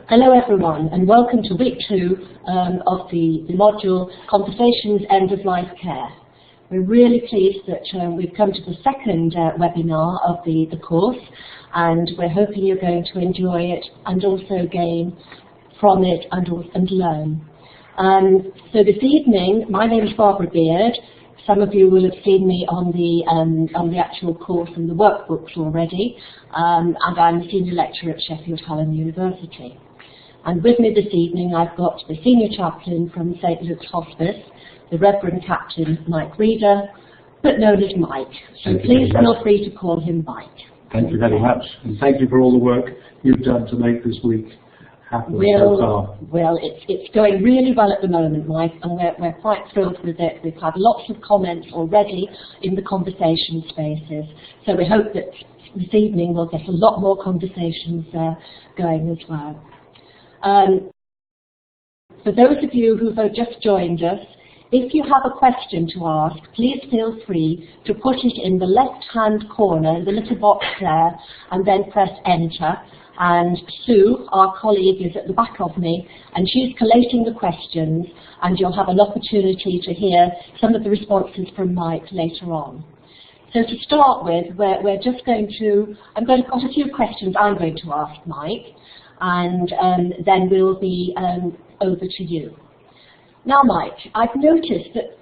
Hello everyone, and welcome to week 2 of the module Conversations End of Life Care. We're really pleased that we've come to the second webinar of the course, and we're hoping you're going to enjoy it and also gain from it and learn. So this evening, my name is Barbara Beard. Some of you will have seen me on the actual course and the workbooks already, and I'm a senior lecturer at Sheffield Hallam University. And with me this evening I've got the Senior Chaplain from St Luke's Hospice, the Reverend Captain Mike Reeder, but known as Mike. So please feel free to call him Mike. Thank you very much, and thank you for all the work you've done to make this week happen so far. Well, it's going really well at the moment, Mike, and we're quite thrilled with it. We've had lots of comments already in the conversation spaces, so we hope that this evening we'll get a lot more conversations going as well. For those of you who have just joined us, if you have a question to ask, please feel free to put it in the left-hand corner, the little box there, and then press enter. And Sue, our colleague, is at the back of me, and she's collating the questions, and you'll have an opportunity to hear some of the responses from Mike later on. So to start with, we're just going to, I've got a few questions I'm going to ask Mike, and then we'll be over to you. Now, Mike, I've noticed that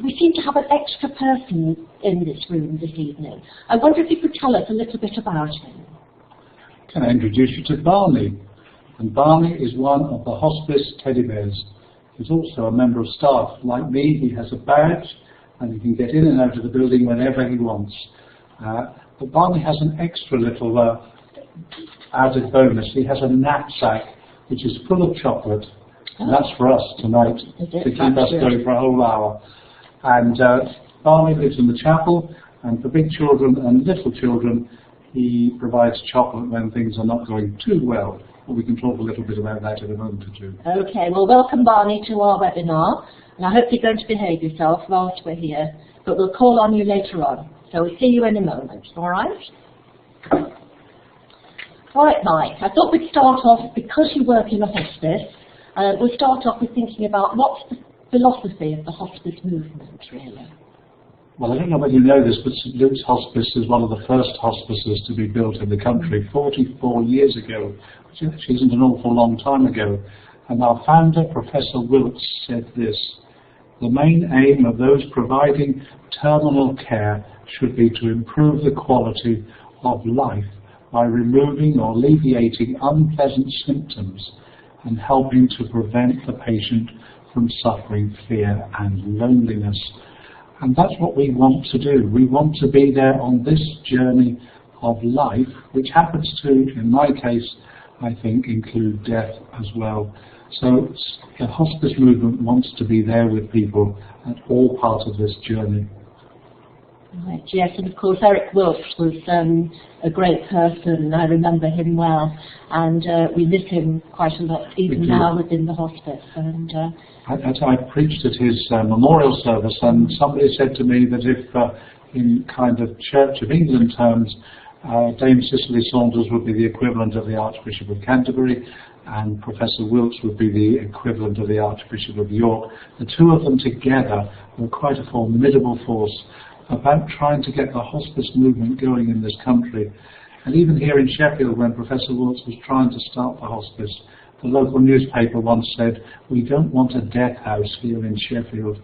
we seem to have an extra person in this room this evening. I wonder if you could tell us a little bit about him. Can I introduce you to Barney? And Barney is one of the hospice teddy bears. He's also a member of staff. Like me, he has a badge, and he can get in and out of the building whenever he wants. But Barney has an extra little added bonus. He has a knapsack which is full of chocolate, and that's for us tonight to keep us going for a whole hour. And Barney lives in the chapel, and for big children and little children he provides chocolate when things are not going too well. But we can talk a little bit about that in a moment or two. Okay, well, welcome Barney to our webinar, and I hope you're going to behave yourself whilst we're here, but we'll call on you later on. So we'll see you in a moment, all right? Right, Mike, I thought we'd start off, because you work in a hospice, we'll start off with thinking about what's the philosophy of the hospice movement, really. Well, I don't know whether you know this, but St Luke's Hospice is one of the first hospices to be built in the country 44 years ago, which actually isn't an awful long time ago. And our founder, Professor Wilkes, said this: the main aim of those providing terminal care should be to improve the quality of life by removing or alleviating unpleasant symptoms and helping to prevent the patient from suffering fear and loneliness. And that's what we want to do. We want to be there on this journey of life, which happens to, in my case, I think, include death as well. So the hospice movement wants to be there with people at all parts of this journey. Right, yes, and of course Eric Wilkes was a great person. I remember him well, and we miss him quite a lot, even now within the hospice. And I preached at his memorial service, and somebody said to me that if, in kind of Church of England terms, Dame Cicely Saunders would be the equivalent of the Archbishop of Canterbury, and Professor Wilkes would be the equivalent of the Archbishop of York. The two of them together were quite a formidable force about trying to get the hospice movement going in this country. And even here in Sheffield, when Professor Wilkes was trying to start the hospice, the local newspaper once said, "We don't want a death house here in Sheffield."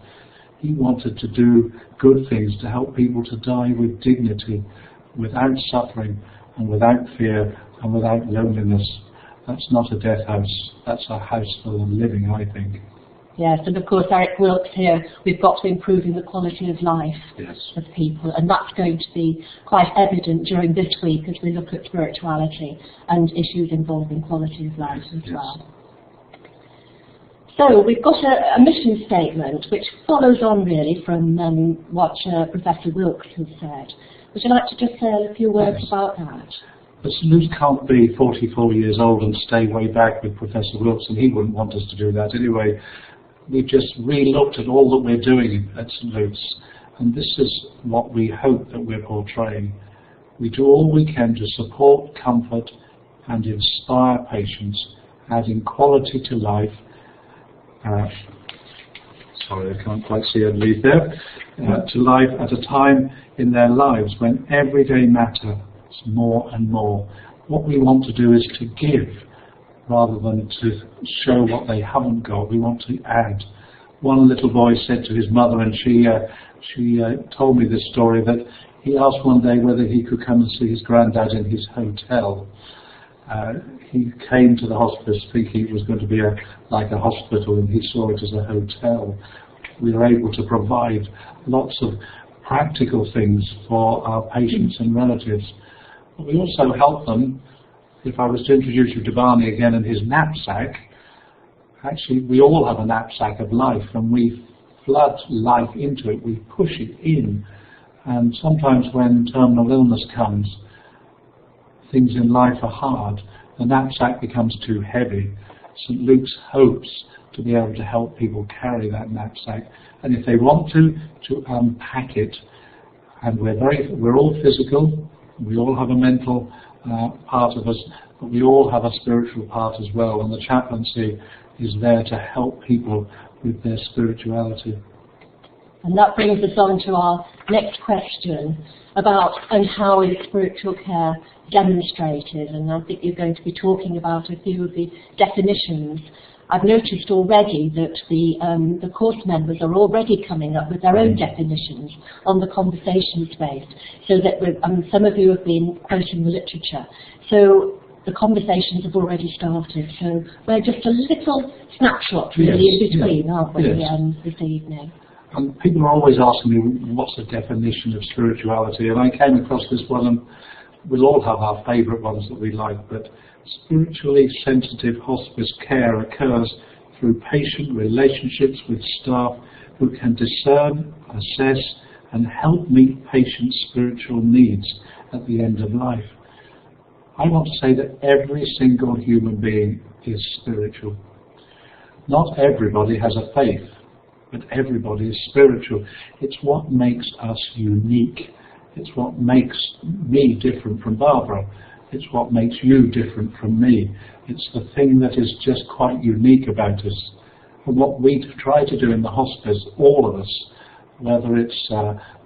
He wanted to do good things to help people to die with dignity, without suffering and without fear and without loneliness. That's not a death house, that's a house for the living, I think. yes, and of course Eric Wilkes here, we've got to improving the quality of life of people, and that's going to be quite evident during this week as we look at spirituality and issues involving quality of life as well. So we've got a mission statement which follows on really from what Professor Wilkes has said. Would you like to just say a few words about that? But St Luke's can't be 44 years old and stay way back with Professor Wilkes, and he wouldn't want us to do that anyway. We've just re-looked at all that we're doing at St Luke's, and this is what we hope that we're portraying. We do all we can to support, comfort and inspire patients adding quality to life. Sorry, I can't quite see underneath there. To life at a time in their lives when everyday matters more and more. What we want to do is to give rather than to show what they haven't got. We want to add. One little boy said to his mother, and she told me this story, that he asked one day whether he could come and see his granddad in his hotel. He came to the hospice thinking it was going to be like a hospital, and he saw it as a hotel. We were able to provide lots of practical things for our patients and relatives. But we also help them. If I was to introduce you to Barney again and his knapsack, actually we all have a knapsack of life, and we flood life into it, we push it in. And sometimes when terminal illness comes, things in life are hard, the knapsack becomes too heavy. St. Luke's hopes to be able to help people carry that knapsack, and if they want to unpack it. And we're all physical, we all have a mental part of us, but we all have a spiritual part as well, and the chaplaincy is there to help people with their spirituality. And that brings us on to our next question about and how is spiritual care demonstrated, and I think you're going to be talking about a few of the definitions. I've noticed already that the course members are already coming up with their own definitions on the conversation space, so that some of you have been quoting the literature. So the conversations have already started, so we're just a little snapshot really in between, aren't we, this evening? And people are always asking me, what's the definition of spirituality? And I came across this one, and we'll all have our favourite ones that we like, but spiritually sensitive hospice care occurs through patient relationships with staff who can discern, assess and help meet patients' spiritual needs at the end of life. I want to say that every single human being is spiritual. Not everybody has a faith, but everybody is spiritual. It's what makes us unique. It's what makes me different from Barbara. It's what makes you different from me. It's the thing that is just quite unique about us. And what we try to do in the hospice, all of us, whether it's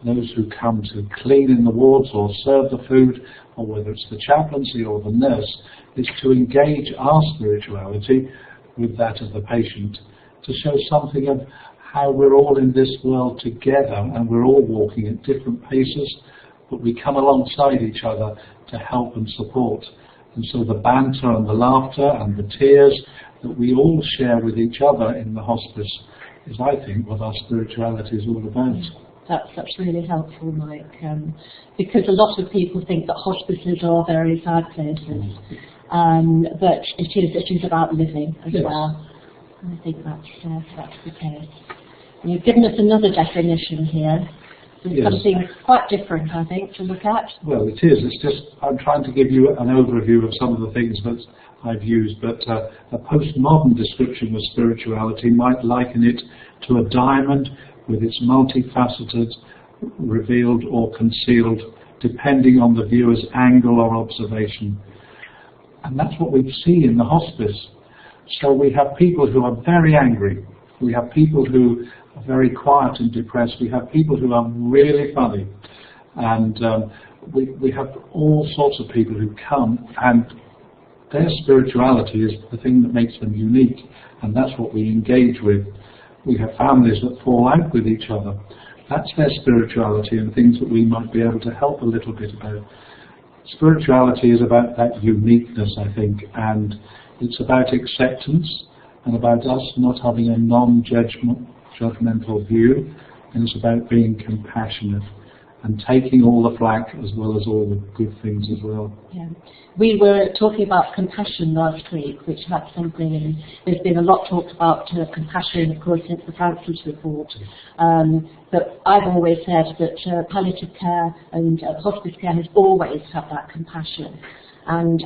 those who come to clean in the wards or serve the food, or whether it's the chaplaincy or the nurse, is to engage our spirituality with that of the patient, to show something of how we're all in this world together, and we're all walking at different paces, but we come alongside each other to help and support. And so the banter and the laughter and the tears that we all share with each other in the hospice is, I think, what our spirituality is all about. That's really helpful, Mike, because a lot of people think that hospices are very sad places, but it is about living as well. And I think that's the case. And you've given us another definition here. Something quite different, I think, to look at. Well, it is. It's just, I'm trying to give you an overview of some of the things that I've used, but a postmodern description of spirituality might liken it to a diamond with its multifaceted, revealed or concealed, depending on the viewer's angle or observation. And that's what we see in the hospice. So we have people who are very angry. We have people who are very quiet and depressed. We have people who are really funny. And we have all sorts of people who come, and their spirituality is the thing that makes them unique, and that's what we engage with. We have families that fall out with each other. That's their spirituality, and things that we might be able to help a little bit about. Spirituality is about that uniqueness, I think, and it's about acceptance and about us not having a non-judgmental view, and it's about being compassionate and taking all the flack as well as all the good things as well. Yeah. We were talking about compassion last week, which had something, and there's been a lot talked about compassion, of course, since the Francis report. But I've always said that palliative care and hospice care has always had that compassion. And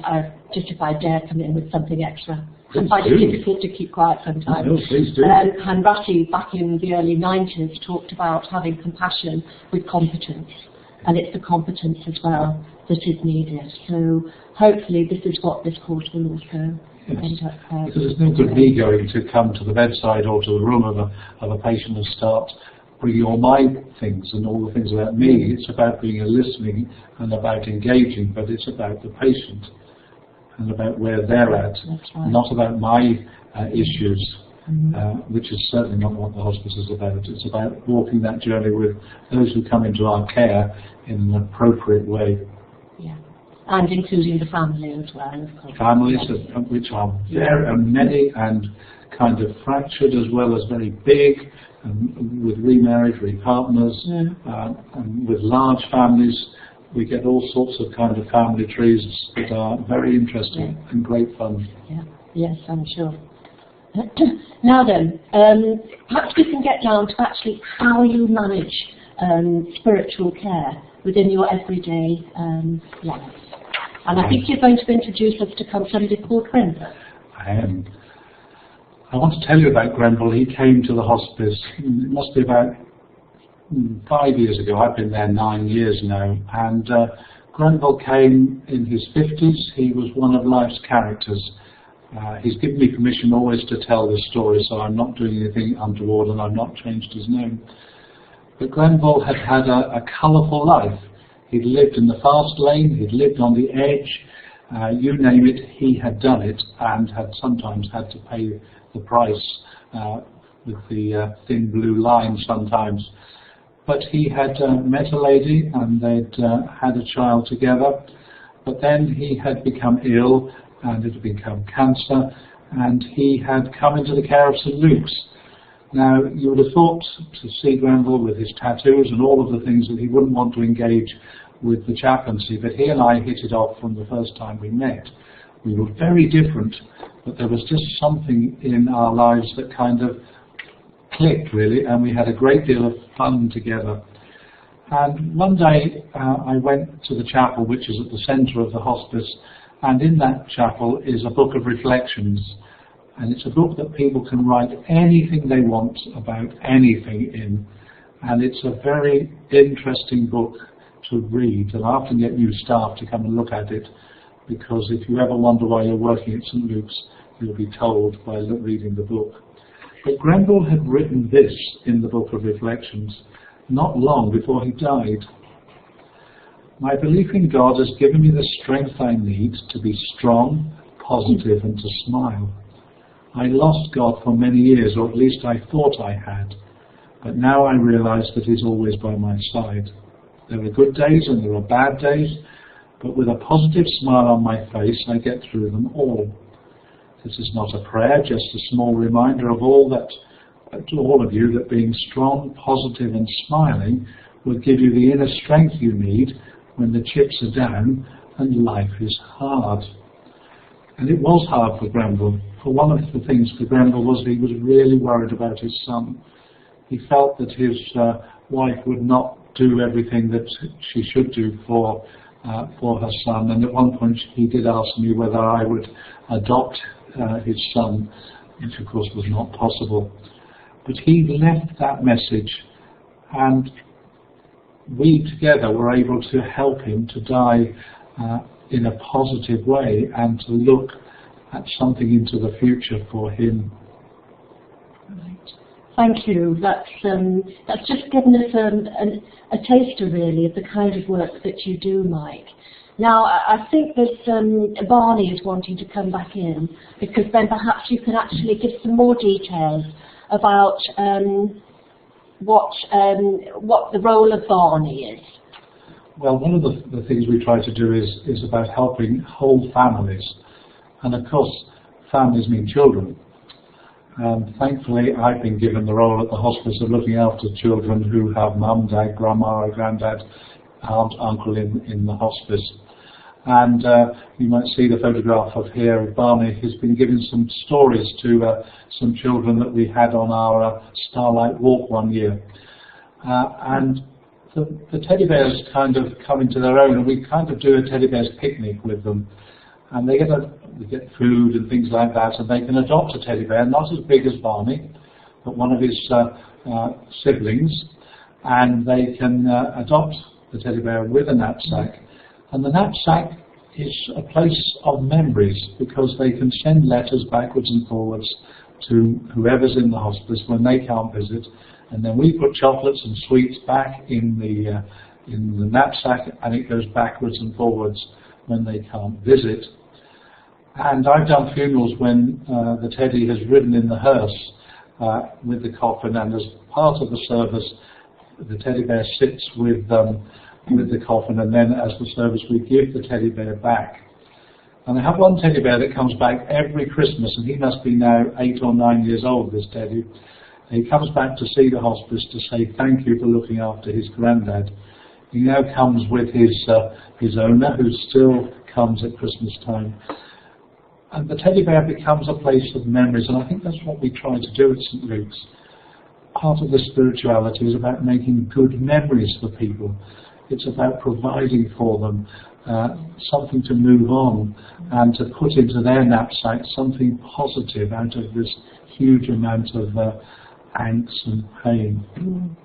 just if I dare come in with something extra, I find it difficult to keep quiet sometimes. No, please do. Hanratty, back in the early 90s, talked about having compassion with competence, and it's the competence as well that is needed. So hopefully this is what this course will also end up... Because it's no good me going to come to the bedside or to the room of a patient and start bringing all my things and all the things about me. It's about being a listening and about engaging, but it's about the patient and about where they're at, not about my issues, which is certainly not what the hospice is about. It's about walking that journey with those who come into our care in an appropriate way. Yeah, and including the family as well, of course. Families, which are very many and kind of fractured as well as very big, with remarried, repartners, and with large families. We get all sorts of kind of family trees that are very interesting and great fun. Yeah. Yes, I'm sure. Now then, perhaps we can get down to actually how you manage spiritual care within your everyday life. And I think you're going to introduce us to somebody called Grenville. I am. I want to tell you about Grenville. He came to the hospice, it must be about 5 years ago. I've been there 9 years now. And Grenville came in his 50s. He was one of life's characters. He's given me permission always to tell this story, so I'm not doing anything untoward and I've not changed his name. But Grenville had had a colourful life. He'd lived in the fast lane, he'd lived on the edge, you name it, he had done it and had sometimes had to pay the price with the thin blue line sometimes. But he had met a lady and they'd had a child together, but then he had become ill and it had become cancer, and he had come into the care of St. Luke's. Now, you would have thought to see Grenville with his tattoos and all of the things that he wouldn't want to engage with the chaplaincy, but he and I hit it off from the first time we met. We were very different, but there was just something in our lives that kind of clicked, really, and we had a great deal of fun together. And one day I went to the chapel, which is at the centre of the hospice, and in that chapel is a book of reflections. And it's a book that people can write anything they want about anything in. And it's a very interesting book to read. And I often get new staff to come and look at it, because if you ever wonder why you're working at St. Luke's, you'll be told by reading the book. But Grenville had written this in the book of reflections not long before he died. My belief in God has given me the strength I need to be strong, positive, and to smile. I lost God for many years, or at least I thought I had, but now I realize that He's always by my side. There are good days and there are bad days, but with a positive smile on my face, I get through them all. This is not a prayer, just a small reminder of to all of you, that being strong, positive, and smiling will give you the inner strength you need when the chips are down and life is hard. And it was hard for Grenville. For one of the things for Grenville was he was really worried about his son. He felt that his wife would not do everything that she should do for her son. And at one point he did ask me whether I would adopt his son, which of course was not possible. But he left that message, and we together were able to help him to die in a positive way and to look at something into the future for him. Right. Thank you. That's just given us a taster, really, of the kind of work that you do, Mike. Now, I think that Barney is wanting to come back in, because then perhaps you can actually give some more details about what the role of Barney is. Well, one of the things we try to do is about helping whole families. And of course, families mean children. And thankfully, I've been given the role at the hospice of looking after children who have mum, dad, grandma, or granddad, aunt, uncle in the hospice. And you might see the photograph of here of Barney. He's been giving some stories to some children that we had on our Starlight Walk one year. And the teddy bears kind of come into their own, and we kind of do a teddy bears picnic with them. And they get food and things like that, and they can adopt a teddy bear, not as big as Barney, but one of his siblings, and they can adopt the teddy bear with a knapsack. And the knapsack is a place of memories, because they can send letters backwards and forwards to whoever's in the hospice when they can't visit, and then we put chocolates and sweets back in the knapsack, and it goes backwards and forwards when they can't visit. And I've done funerals when the teddy has ridden in the hearse with the coffin, and as part of the service, the teddy bear sits with the coffin, and then as the service we give the teddy bear back. And I have one teddy bear that comes back every Christmas, and he must be now 8 or 9 years old, this teddy. He comes back to see the hospice to say thank you for looking after his granddad. He now comes with his owner, who still comes at Christmas time. And the teddy bear becomes a place of memories, and I think that's what we try to do at St. Luke's. Part of the spirituality is about making good memories for people. It's about providing for them something to move on and to put into their knapsack something positive out of this huge amount of angst and pain. Mm.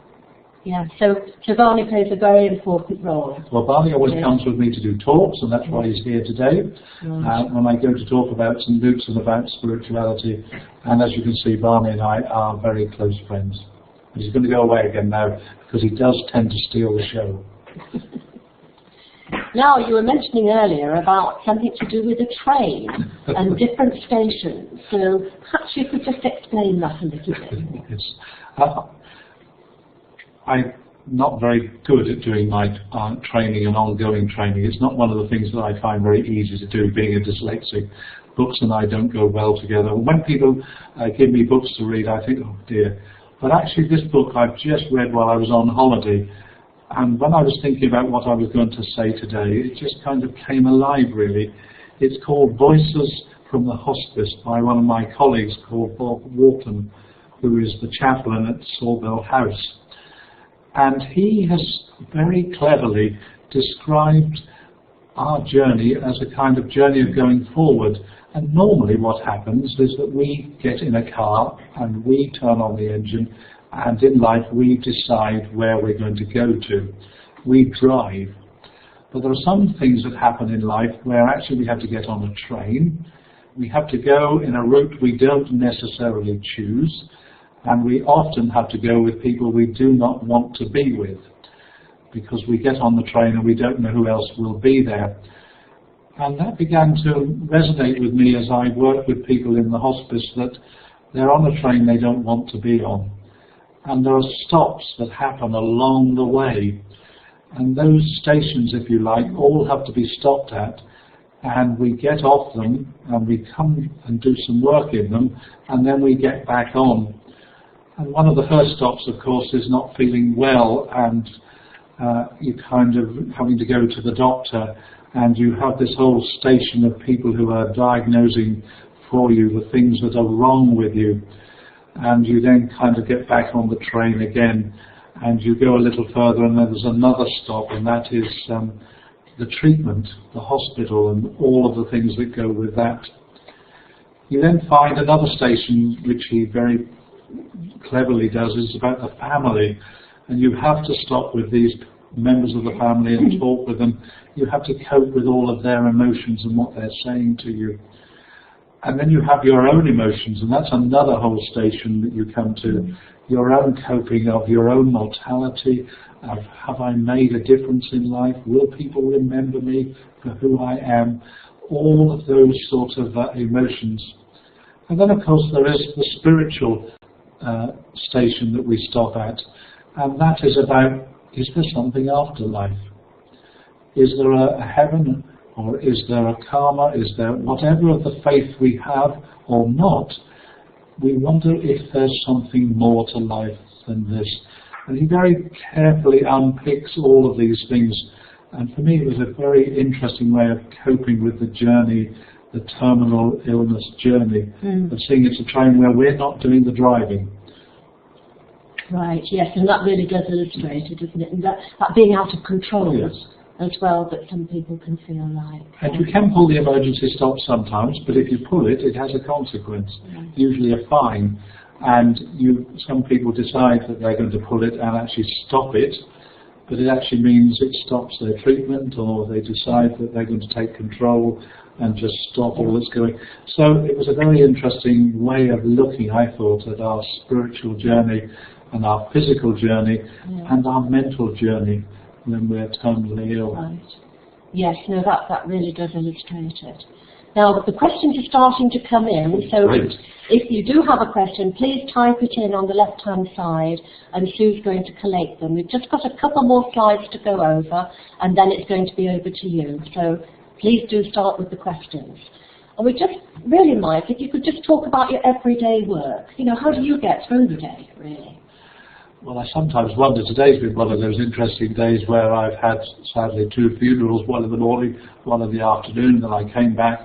Yeah, so Barney plays a very important role. Well, Barney always comes with me to do talks, and that's why he's here today. When I go to talk about St. Luke's and about spirituality, and as you can see, Barney and I are very close friends. And he's going to go away again now, because he does tend to steal the show. Now, you were mentioning earlier about something to do with a train and different stations, so perhaps you could just explain that a little bit. Yes. I'm not very good at doing my training and ongoing training. It's not one of the things that I find very easy to do, being a dyslexic. Books and I don't go well together. When people give me books to read, I think, oh dear. But actually this book I've just read while I was on holiday, and when I was thinking about what I was going to say today, it just kind of came alive, really. It's called Voices from the Hospice by one of my colleagues called Bob Wharton, who is the chaplain at Sawbell House. And he has very cleverly described our journey as a kind of journey of going forward. And normally what happens is that we get in a car and we turn on the engine, and in life we decide where we're going to go to. We drive. But there are some things that happen in life where actually we have to get on a train. We have to go in a route we don't necessarily choose. And we often have to go with people we do not want to be with, because we get on the train and we don't know who else will be there. And that began to resonate with me as I work with people in the hospice, that they're on a train they don't want to be on. And there are stops that happen along the way. And those stations, if you like, all have to be stopped at. And we get off them and we come and do some work in them, and then we get back on. And one of the first stops, of course, is not feeling well, and you're kind of having to go to the doctor, and you have this whole station of people who are diagnosing for you the things that are wrong with you. And you then kind of get back on the train again, and you go a little further, and then there's another stop, and that is the treatment, the hospital, and all of the things that go with that. You then find another station, which he very cleverly does, is about the family, and you have to stop with these members of the family and talk with them. You have to cope with all of their emotions and what they're saying to you. And then you have your own emotions, and that's another whole station that you come to. Your own coping of your own mortality, of have I made a difference in life? Will people remember me for who I am? All of those sorts of emotions. And then, of course, there is the spiritual station that we stop at, and that is about, is there something after life? Is there a heaven, or is there a karma? Is there whatever of the faith we have or not? We wonder if there's something more to life than this. And he very carefully unpicks all of these things, and for me it was a very interesting way of coping with the journey, the terminal illness journey, of seeing it's a train where we're not doing the driving. Right, yes, and that really does illustrate it, doesn't it? And that being out of control as well, that some people can feel like. And you can pull the emergency stop sometimes, but if you pull it, it has a consequence, usually a fine. And some people decide that they're going to pull it and actually stop it, but it actually means it stops their treatment, or they decide that they're going to take control and just stop all that's going. So it was a very interesting way of looking, I thought, at our spiritual journey and our physical journey and our mental journey when we're terminally ill. Right. Yes, no, that really does illustrate it. Now, the questions are starting to come in, so if you do have a question, please type it in on the left-hand side, and Sue's going to collate them. We've just got a couple more slides to go over, and then it's going to be over to you. So please do start with the questions. And we just really, Mike, if you could just talk about your everyday work. You know, how do you get through the day, really? Well, I sometimes wonder, today's been one of those interesting days where I've had, sadly, 2 funerals, one in the morning, one in the afternoon, then I came back,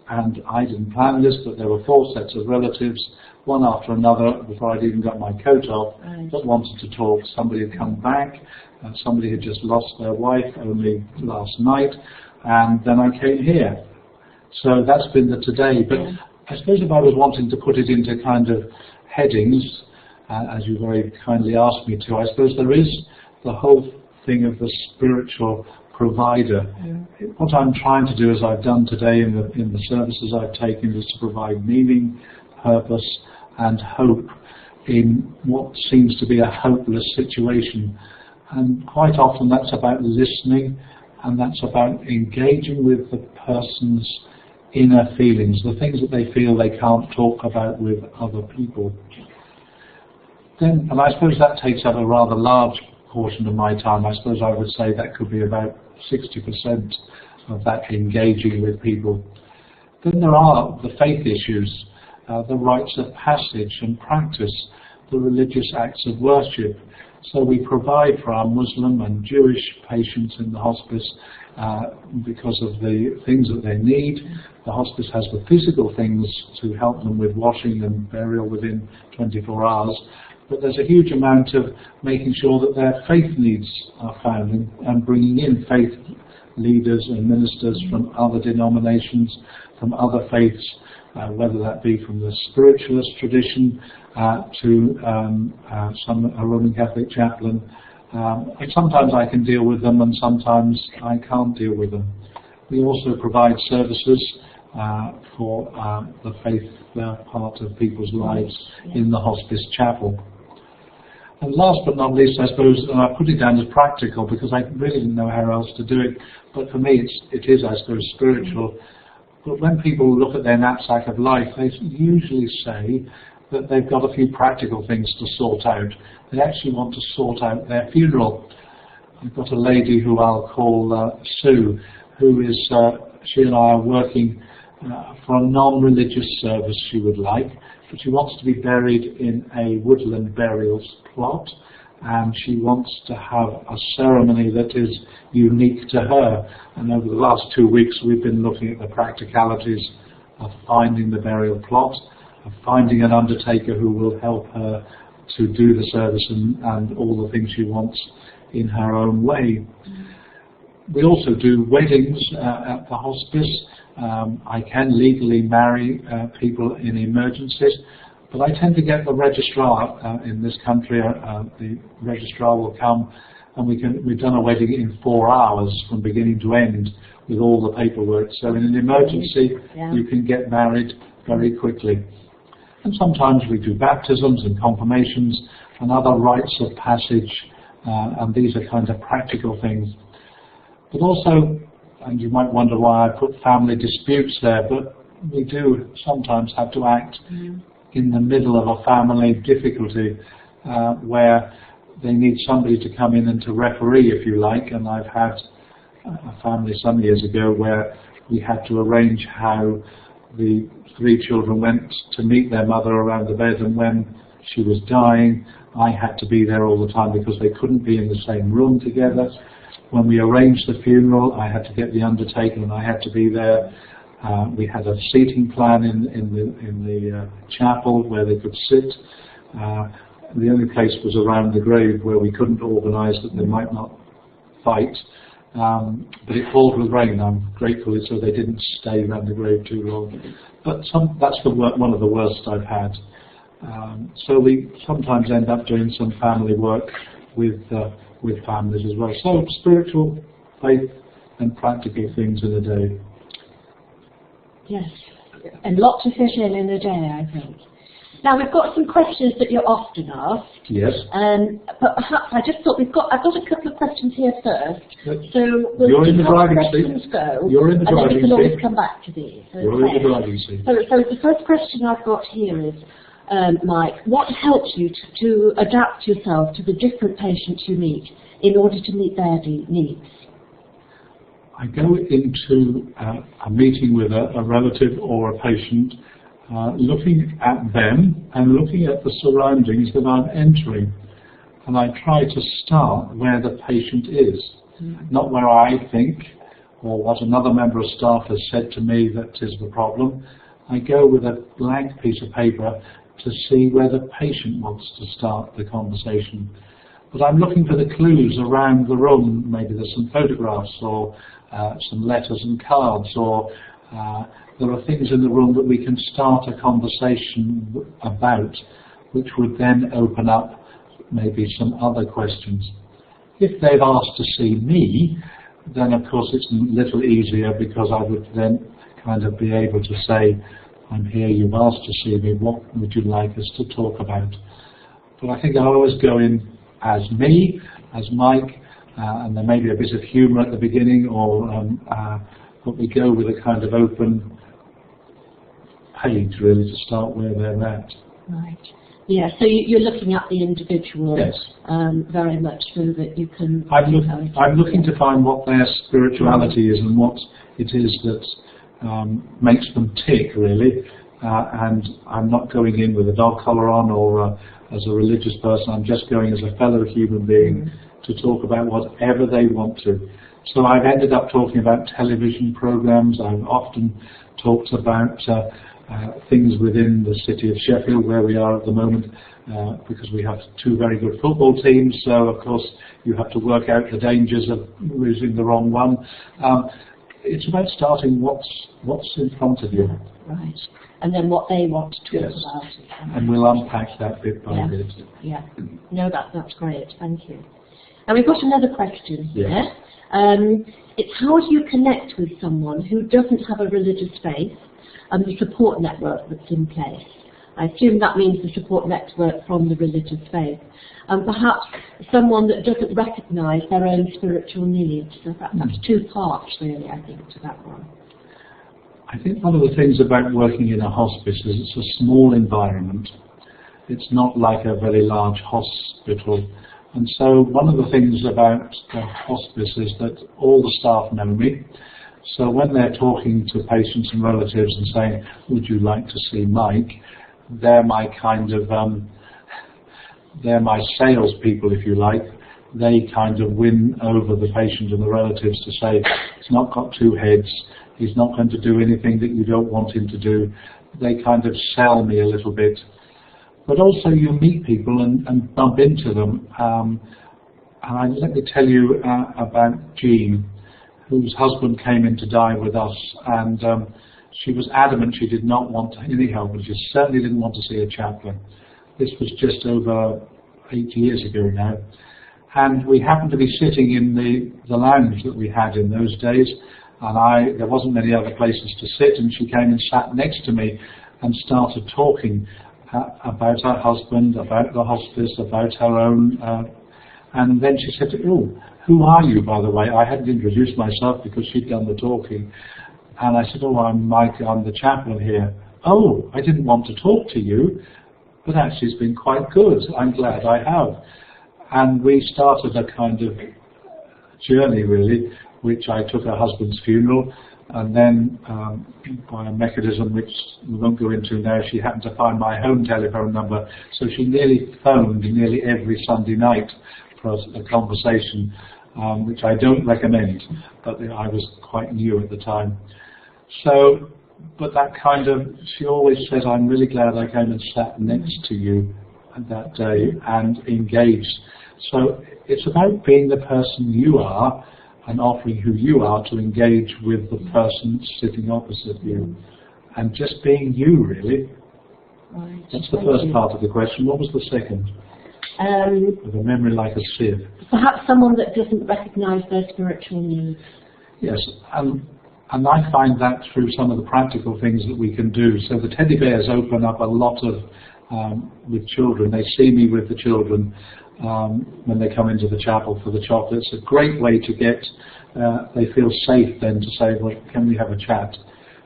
and I didn't plan this, but there were 4 sets of relatives, one after another, before I'd even got my coat off, that wanted to talk. Somebody had come back, and somebody had just lost their wife only last night, and then I came here. So that's been the today, but I suppose if I was wanting to put it into kind of headings, as you very kindly asked me to, I suppose there is the whole thing of the spiritual provider. What I'm trying to do, as I've done today in the services I've taken, is to provide meaning, purpose and hope in what seems to be a hopeless situation. And quite often that's about listening, and that's about engaging with the person's inner feelings, the things that they feel they can't talk about with other people. And I suppose that takes up a rather large portion of my time. I suppose I would say that could be about 60% of that engaging with people. Then there are the faith issues, the rites of passage and practice, the religious acts of worship. So we provide for our Muslim and Jewish patients in the hospice because of the things that they need. The hospice has the physical things to help them with washing and burial within 24 hours. But there's a huge amount of making sure that their faith needs are found, and bringing in faith leaders and ministers from other denominations, from other faiths, whether that be from the spiritualist tradition to a Roman Catholic chaplain. And sometimes I can deal with them and sometimes I can't deal with them. We also provide services for the faith part of people's lives in the hospice chapel. And last but not least, I suppose, and I put it down as practical because I really didn't know how else to do it, but for me it is, I suppose, spiritual. But when people look at their knapsack of life, they usually say that they've got a few practical things to sort out. They actually want to sort out their funeral. I've got a lady who I'll call Sue, who is, she and I are working for a non-religious service she would like, but she wants to be buried in a woodland burial plot, and she wants to have a ceremony that is unique to her. And over the last 2 weeks we've been looking at the practicalities of finding the burial plot, of finding an undertaker who will help her to do the service and all the things she wants in her own way. We also do weddings at the hospice. I can legally marry people in emergencies, but I tend to get the registrar in this country. The registrar will come, and we've done a wedding in 4 hours from beginning to end with all the paperwork. So in an emergency, you can get married very quickly. And sometimes we do baptisms and confirmations and other rites of passage, and these are kind of practical things. But also, and you might wonder why I put family disputes there, but we do sometimes have to act in the middle of a family difficulty where they need somebody to come in and to referee, if you like. And I've had a family some years ago where we had to arrange how the 3 children went to meet their mother around the bed, and when she was dying, I had to be there all the time because they couldn't be in the same room together. When we arranged the funeral, I had to get the undertaker and I had to be there. We had a seating plan in the chapel where they could sit. The only place was around the grave where we couldn't organise that they might not fight. But it poured with rain. I'm grateful so they didn't stay around the grave too long. But that's one of the worst I've had. So we sometimes end up doing some family work with with families as well. So spiritual, faith and practical things in a day. Yes, and lots to fit in a day, I think. Now we've got some questions that you're often asked. Yes. But perhaps I just thought I've got a couple of questions here first. So we'll You're in the see how driving questions seat. go, You're in the and then we driving can always seat. come back to these. You're in the driving seat. So the first question I've got here is, Mike, what helps you to adapt yourself to the different patients you meet in order to meet their needs? I go into a meeting with a relative or a patient, looking at them and looking at the surroundings that I'm entering. And I try to start where the patient is, not where I think or what another member of staff has said to me that is the problem. I go with a blank piece of paper to see where the patient wants to start the conversation. But I'm looking for the clues around the room. Maybe there's some photographs or some letters and cards, or there are things in the room that we can start a conversation about, which would then open up maybe some other questions. If they've asked to see me, then of course it's a little easier, because I would then kind of be able to say, I'm here, you've asked to see me, what would you like us to talk about? But I think I always go in as me, as Mike, and there may be a bit of humour at the beginning, but we go with a kind of open page really to start where they're at. Right. Yeah, so you're looking at the individual, yes, very much, so that you can... I'm looking to find what their spirituality is and what it is that makes them tick, really. And I'm not going in with a dog collar on or as a religious person. I'm just going as a fellow human being to talk about whatever they want to. So I've ended up talking about television programs. I've often talked about things within the city of Sheffield, where we are at the moment, because we have two very good football teams. So of course you have to work out the dangers of losing the wrong one. It's about starting what's in front of you. Right. And then what they want to talk yes, about. And we'll unpack that bit by bit. Yeah. No, that's great. Thank you. And we've got another question here. Yes. It's how do you connect with someone who doesn't have a religious faith and the support network that's in place? I assume that means the support network from the religious faith. And perhaps someone that doesn't recognise their own spiritual needs. So that's two parts, really, I think, to that one. I think one of the things about working in a hospice is it's a small environment. It's not like a very large hospital. And so one of the things about the hospice is that all the staff know me. So when they're talking to patients and relatives and saying, would you like to see Mike? They're my kind of, they're my salespeople, if you like. They kind of win over the patient and the relatives to say, he's not got two heads, he's not going to do anything that you don't want him to do. They kind of sell me a little bit. But also you meet people and bump into them. Let me tell you about Jean, whose husband came in to die with us, and she was adamant she did not want any help, and she certainly didn't want to see a chaplain. This was just over 8 years ago now. And we happened to be sitting in the lounge that we had in those days, and there wasn't many other places to sit, and she came and sat next to me and started talking about her husband, about the hospice, about her own, and then she said, oh, who are you, by the way? I hadn't introduced myself because she'd done the talking. And I said, oh, I'm Mike, I'm the chaplain here. Oh, I didn't want to talk to you, but actually it's been quite good. I'm glad I have. And we started a kind of journey, really, which I took her husband's funeral, and then by a mechanism which we won't go into now, she happened to find my home telephone number, so she nearly phoned nearly every Sunday night for a conversation, which I don't recommend, but I was quite new at the time. So, but that kind of, she always said, I'm really glad I came and sat next to you that day and engaged. So it's about being the person you are and offering who you are to engage with the person sitting opposite you, and just being you, really. Right. That's the first part of the question. What was the second? with a memory like a sieve. Perhaps someone that doesn't recognise their spiritual needs. Yes, and I find that through some of the practical things that we can do. So the teddy bears open up a lot of, with children. They see me with the children when they come into the chapel for the chocolates. It's a great way to get, they feel safe then to say, well, can we have a chat?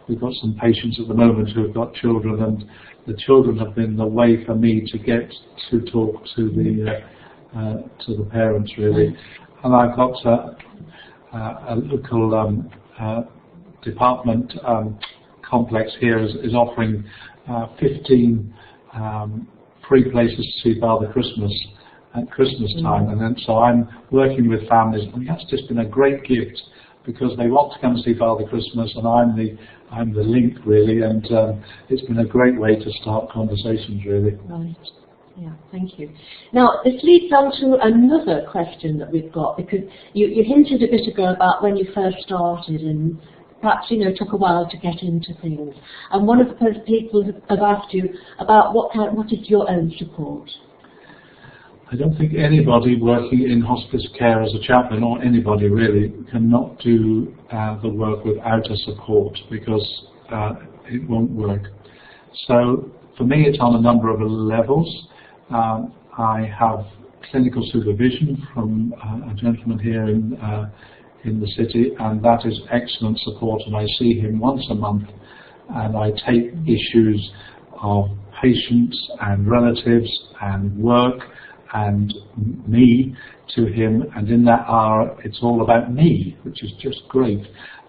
We've got some patients at the moment who have got children, and the children have been the way for me to get to talk to the parents, really. And I've got a local department complex here is offering 15 free places to see Father Christmas at Christmas time, and then so I'm working with families, and that's just been a great gift because they want to come and see Father Christmas, and I'm the link really, and it's been a great way to start conversations really. Right. Yeah, thank you. Now, this leads on to another question that we've got, because you hinted a bit ago about when you first started, and perhaps, took a while to get into things. And one of the people have asked you about what is your own support? I don't think anybody working in hospice care as a chaplain, or anybody really, cannot do the work without a support, because it won't work. So for me it's on a number of levels. I have clinical supervision from a gentleman here in the city, and that is excellent support, and I see him once a month, and I take issues of patients and relatives and work and me to him, and in that hour it's all about me, which is just great.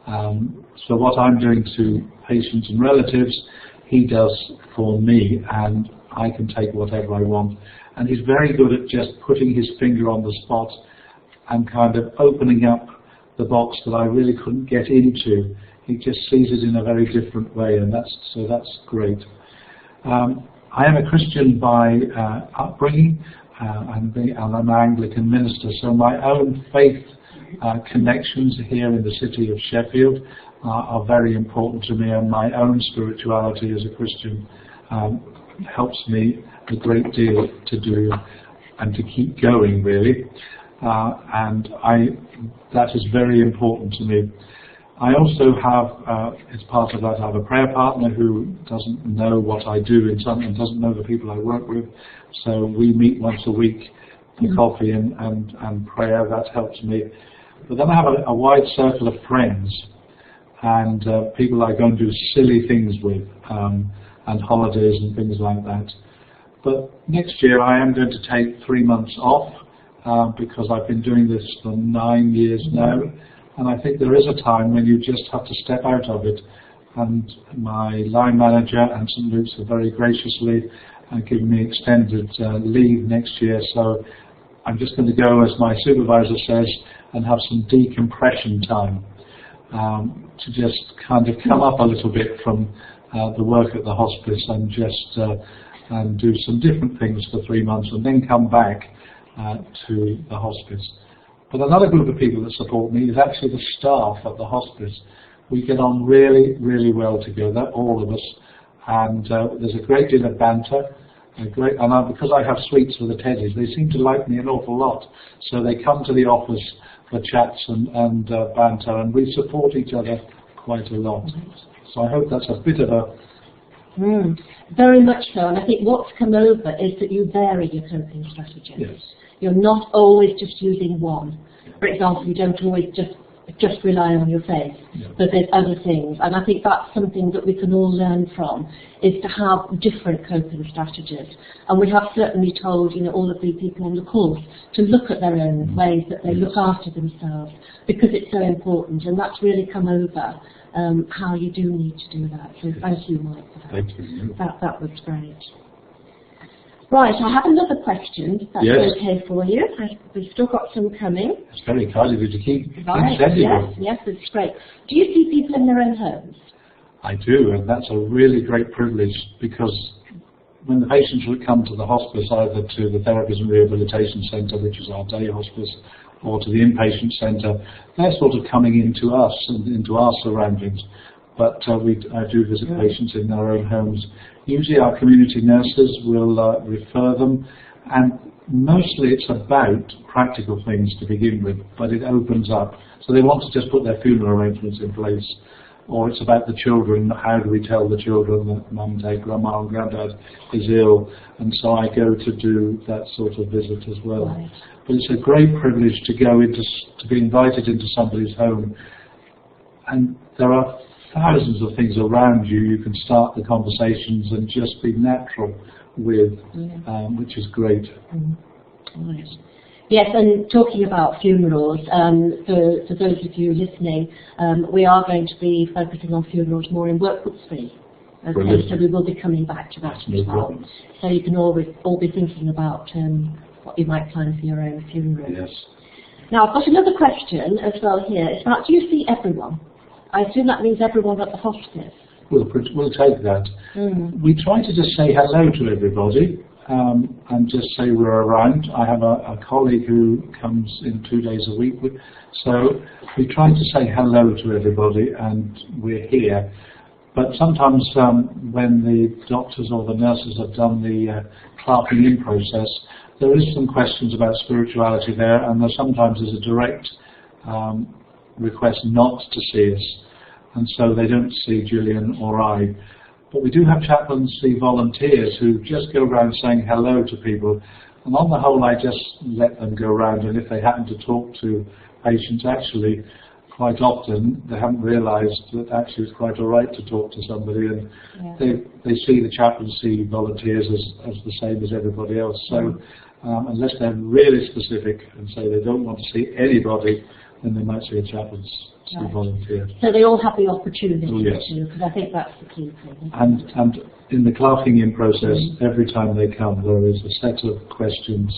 So what I'm doing to patients and relatives, he does for me, and I can take whatever I want. And he's very good at just putting his finger on the spot and kind of opening up the box that I really couldn't get into. He just sees it in a very different way, and that's great. I am a Christian by upbringing, and I'm an Anglican minister, so my own faith connections here in the city of Sheffield are very important to me, and my own spirituality as a Christian helps me a great deal to do and to keep going, really. And that is very important to me. I also have, as part of that, I have a prayer partner who doesn't know what I do and doesn't know the people I work with. So we meet once a week for coffee and prayer. That helps me. But then I have a wide circle of friends and people I go and do silly things with, and holidays and things like that. But next year I am going to take 3 months off because I've been doing this for 9 years now. And I think there is a time when you just have to step out of it. And my line manager and St Luke's have very graciously given me extended leave next year. So I'm just going to go, as my supervisor says, and have some decompression time to just kind of come up a little bit from the work at the hospice and just and do some different things for 3 months and then come back to the hospice. But another group of people that support me is actually the staff at the hospice. We get on really, really well together, all of us, and there's a great deal of banter. Because I have sweets for the teddies, they seem to like me an awful lot. So they come to the office for chats and banter, and we support each other quite a lot. So I hope that's a bit of a... Very much so, and I think what's come over is that you vary your coping strategies. Yes. You're not always just using one. For example, you don't always just rely on your faith, but there's other things. And I think that's something that we can all learn from, is to have different coping strategies. And we have certainly told, all of the people on the course to look at their own ways that they look after themselves, because it's so important. And that's really come over how you do need to do that. So thank you, Mike, for that. Thank you. That was great. Right, I have another question, if that's okay for you. We've still got some coming. It's very kind of you to keep Right, yes, it's great. Do you see people in their own homes? I do, and that's a really great privilege, because when the patients would come to the hospice, either to the Therapies and Rehabilitation Centre, which is our day hospice, or to the inpatient centre, they're sort of coming into us and into our surroundings. But I do visit patients in their own homes. Usually our community nurses will refer them, and mostly it's about practical things to begin with, but it opens up. So they want to just put their funeral arrangements in place. Or it's about the children, how do we tell the children that mum, dad, grandma and granddad is ill, and so I go to do that sort of visit as well. Right. But it's a great privilege to go into, to be invited into somebody's home, and there are thousands of things around you. You can start the conversations and just be natural with, which is great. Right. Yes, and talking about funerals, for those of you listening, we are going to be focusing on funerals more in Workwood-Spee. Okay, so we will be coming back to that as well. So you can all be thinking about what you might plan for your own funeral. Yes. Now, I've got another question as well here. It's about, do you see everyone? I assume that means everyone at the hospice. We'll take that. We try to just say hello to everybody. And just say we're around. I have a colleague who comes in 2 days a week, so we try to say hello to everybody and we're here. But sometimes when the doctors or the nurses have done the clerking in process, there is some questions about spirituality there, and there sometimes is a direct request not to see us, and so they don't see Gillian or I. But we do have chaplaincy volunteers who just go around saying hello to people, and on the whole I just let them go around, and if they happen to talk to patients, actually quite often they haven't realised that actually it's quite all right to talk to somebody, and they see the chaplaincy volunteers as the same as everybody else. So unless they're really specific and say they don't want to see anybody, then they might see a chaplaincy volunteer. So they all have the opportunity yes. to, because I think that's the key thing. And in the clerking in process, every time they come, there is a set of questions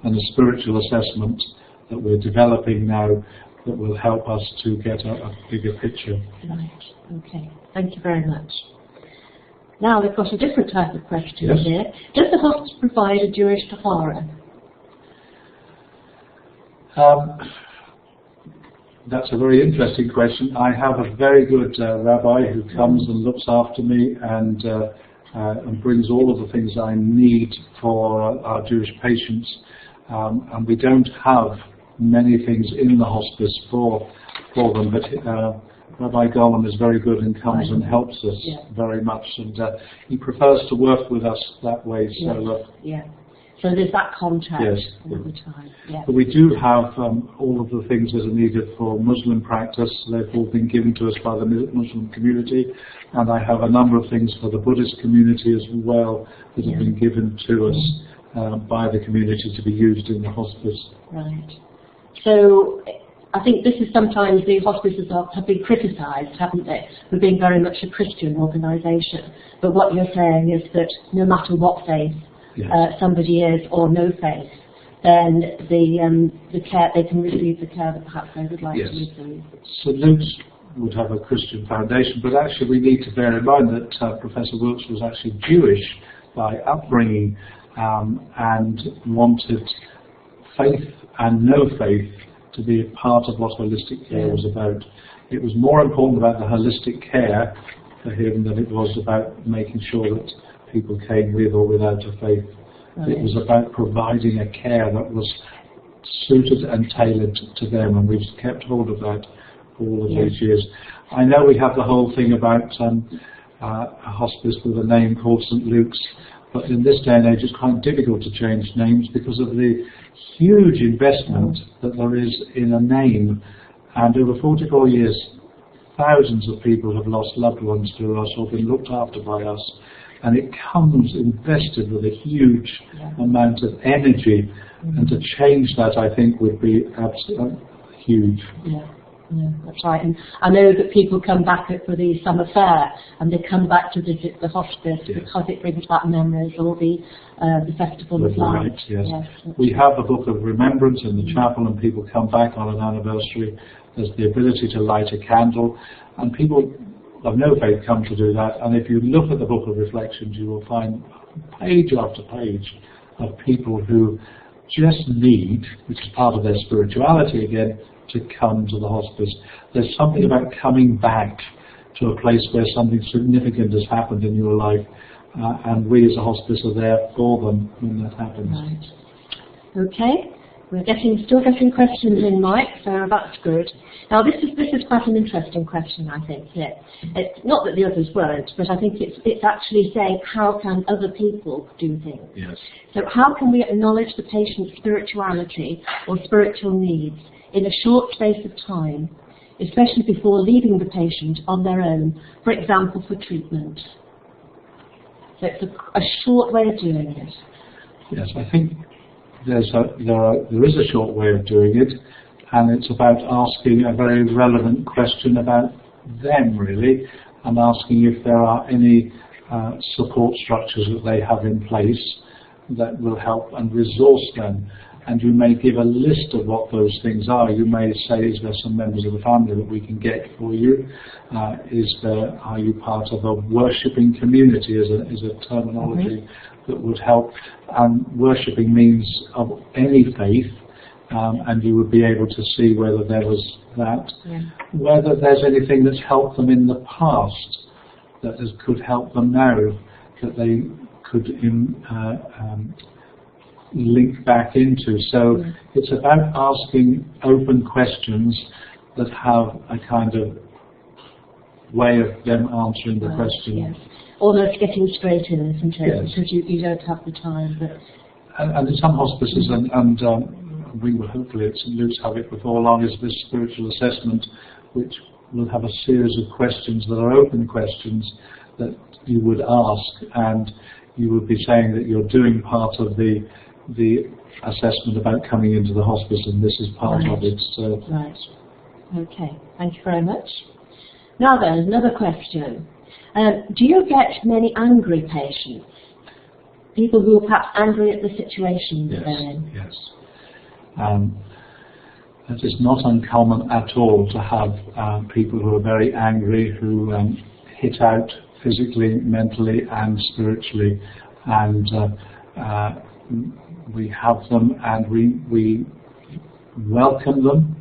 and a spiritual assessment that we're developing now that will help us to get a bigger picture. Right, okay. Thank you very much. Now we've got a different type of question here. Does the hospice provide a Jewish Tahara? That's a very interesting question. I have a very good rabbi who comes and looks after me and brings all of the things I need for our Jewish patients. And we don't have many things in the hospice for them, but Rabbi Golan is very good and comes and helps us very much, and he prefers to work with us that way. So so there's that contact all the time. But we do have all of the things that are needed for Muslim practice. They've all been given to us by the Muslim community, and I have a number of things for the Buddhist community as well that have been given to us by the community to be used in the hospice. Right. So I think this is sometimes the hospices have been criticised, haven't they, for being very much a Christian organisation. But what you're saying is that no matter what faith somebody is or no faith, then the care they can receive the care that perhaps they would like to receive. So Luke's would have a Christian foundation, but actually we need to bear in mind that Professor Wilkes was actually Jewish by upbringing and wanted faith and no faith to be a part of what holistic care was about. It was more important about the holistic care for him than it was about making sure that people came with or without a faith. Right. It was about providing a care that was suited and tailored to them, and we've kept hold of that all of these years. I know we have the whole thing about a hospice with a name called St. Luke's, but in this day and age it's quite difficult to change names because of the huge investment that there is in a name, and over 44 years thousands of people have lost loved ones to us or been looked after by us, and it comes invested with a huge amount of energy, and to change that I think would be absolutely huge. Yeah, that's right. And I know that people come back for the summer fair, and they come back to visit the hospice because it brings back memories, or the festival of lights. We have a book of remembrance in the chapel, and people come back on an anniversary. There's the ability to light a candle, and people of no faith come to do that. And if you look at the book of reflections, you will find page after page of people who just need, which is part of their spirituality again, to come to the hospice. There's something about coming back to a place where something significant has happened in your life, and we as a hospice are there for them when that happens. Right. Okay, we're still getting questions in, Mike, so that's good. Now this is quite an interesting question, I think. It's not that the others weren't, but I think it's actually saying how can other people do things. Yes. So how can we acknowledge the patient's spirituality or spiritual needs in a short space of time, especially before leaving the patient on their own, for example, for treatment? So it's a short way of doing it. Yes, I think there is a short way of doing it, and it's about asking a very relevant question about them, really, and asking if there are any support structures that they have in place that will help and resource them. And you may give a list of what those things are. You may say, is there some members of the family that we can get for you? Are you part of a worshipping community, is a terminology that would help. And worshipping means of any faith, and you would be able to see whether there was that. Yeah. Whether there's anything that's helped them in the past that could help them now, that they could link back into. So it's about asking open questions that have a kind of way of them answering the question. Yes. Almost getting straight in, isn't it? Yes. Because you don't have the time. But and in some hospices, and we will hopefully at St Luke's have it before long, is this spiritual assessment, which will have a series of questions that are open questions that you would ask, and you would be saying that you're doing part of the assessment about coming into the hospice, and this is part of it. So. Right. Okay. Thank you very much. Now then, another question. Do you get many angry patients? People who are perhaps angry at the situation they're in? Yes. It is not uncommon at all to have people who are very angry, who hit out physically, mentally and spiritually, and we have them, and we welcome them,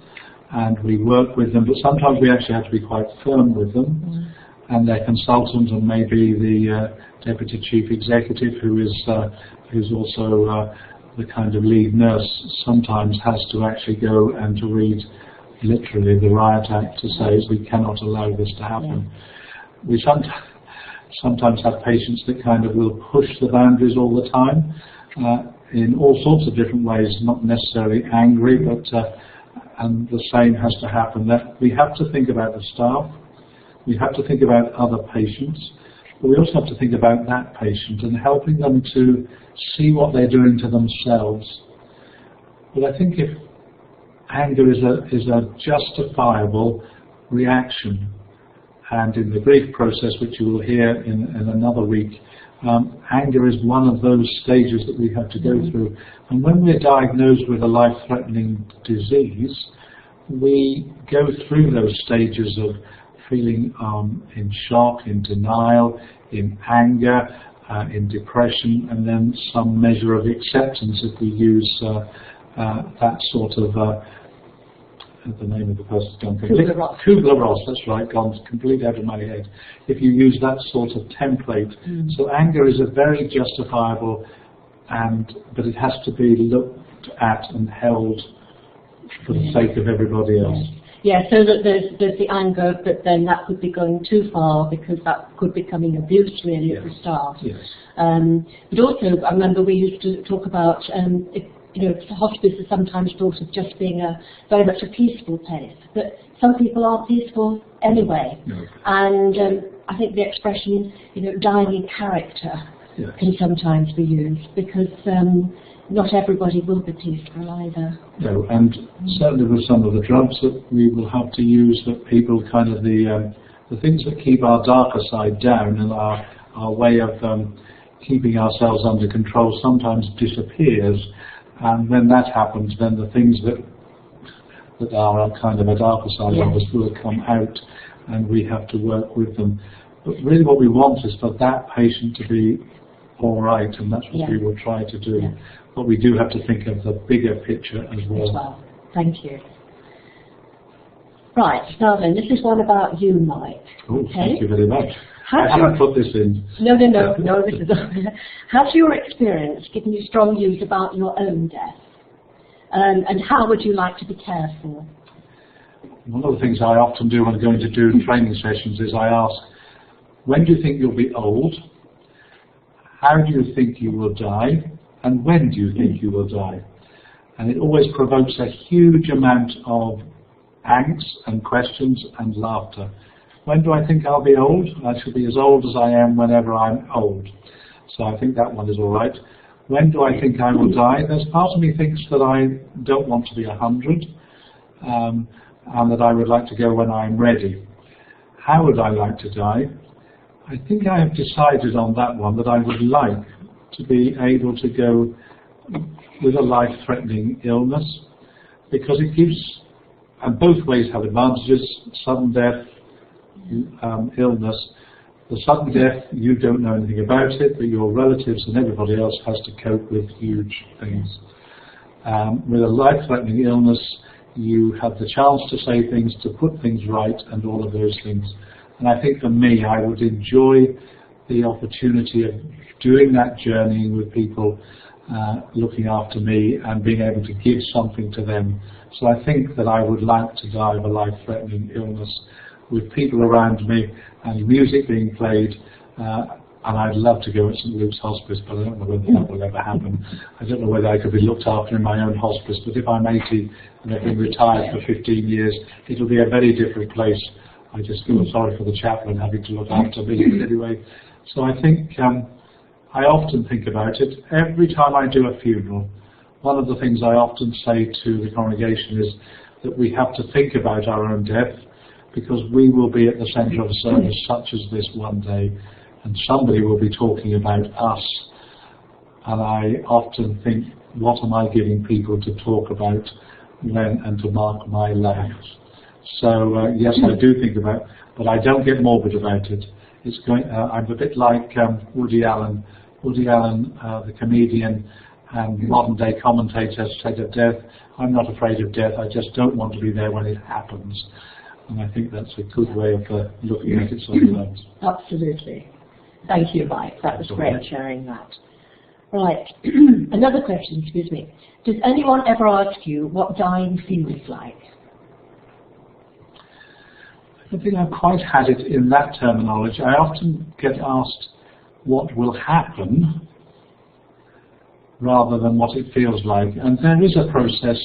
and we work with them, but sometimes we actually have to be quite firm with them. And their consultant, and maybe the deputy chief executive, who is also the kind of lead nurse, sometimes has to actually go and to read literally the Riot Act to say we cannot allow this to happen. Yeah. We sometimes have patients that kind of will push the boundaries all the time in all sorts of different ways, not necessarily angry, but and the same has to happen. That we have to think about the staff. We have to think about other patients, but we also have to think about that patient and helping them to see what they're doing to themselves. But I think if anger is a justifiable reaction, and in the grief process, which you will hear in another week, anger is one of those stages that we have to go through. And when we're diagnosed with a life-threatening disease, we go through those stages of feeling in shock, in denial, in anger, in depression, and then some measure of acceptance if we use that sort of, the name of the person's gone completely. Kubler-Ross, that's right, gone completely out of my head. If you use that sort of template. So anger is a very justifiable, but it has to be looked at and held for the sake of everybody else. Yeah, so that there's the anger, but then that could be going too far because that could be becoming abuse really at the start. Yes. But also, I remember we used to talk about, hospice is sometimes thought of just being very much a peaceful place, but some people aren't peaceful anyway. No. And I think the expression, dying in character can sometimes be used because not everybody will be peaceful either. No, and certainly with some of the drugs that we will have to use, that people kind of the things that keep our darker side down and our way of keeping ourselves under control sometimes disappears, and when that happens, then the things that are kind of a darker side of us will come out, and we have to work with them. But really, what we want is for that patient to be all right, and that's what we will try to do. Yeah. But we do have to think of the bigger picture as well. Thank you. Right, now then, this is one about you, Mike. Oh, thank you very much. I haven't put this in. No, this is... Has your experience given you strong views about your own death? and how would you like to be cared for? One of the things I often do when I'm going to do training sessions is I ask, when do you think you'll be old? How do you think you will die? And when do you think you will die? And it always provokes a huge amount of angst and questions and laughter. When do I think I'll be old? I shall be as old as I am whenever I'm old. So I think that one is all right. When do I think I will die? There's part of me thinks that I don't want to be 100, and that I would like to go when I'm ready. How would I like to die? I think I have decided on that one that I would like to be able to go with a life-threatening illness, because it gives, and both ways have advantages, sudden death, illness. The sudden death, you don't know anything about it, but your relatives and everybody else has to cope with huge things. With a life-threatening illness, you have the chance to say things, to put things right, and all of those things. And I think for me, I would enjoy the opportunity of doing that journeying with people, looking after me and being able to give something to them. So I think that I would like to die of a life-threatening illness with people around me and music being played, and I'd love to go at St Luke's Hospice, but I don't know whether that will ever happen. I don't know whether I could be looked after in my own hospice, but if I'm 80 and I've been retired for 15 years, it'll be a very different place. I just feel sorry for the chaplain having to look after me. But anyway, so I think I often think about it. Every time I do a funeral, one of the things I often say to the congregation is that we have to think about our own death, because we will be at the centre of a service such as this one day, and somebody will be talking about us. And I often think, what am I giving people to talk about when and to mark my life? So yes, I do think about it, but I don't get morbid about it. It's going. I'm a bit like Woody Allen. Woody Allen, the comedian and modern-day commentator, said of death, "I'm not afraid of death. I just don't want to be there when it happens." And I think that's a good way of looking at it sometimes. Absolutely. Thank you, Mike. That was great sharing that. Right. Another question, excuse me. Does anyone ever ask you what dying feels like? I don't think I've quite had it in that terminology. I often get asked what will happen rather than what it feels like. And there is a process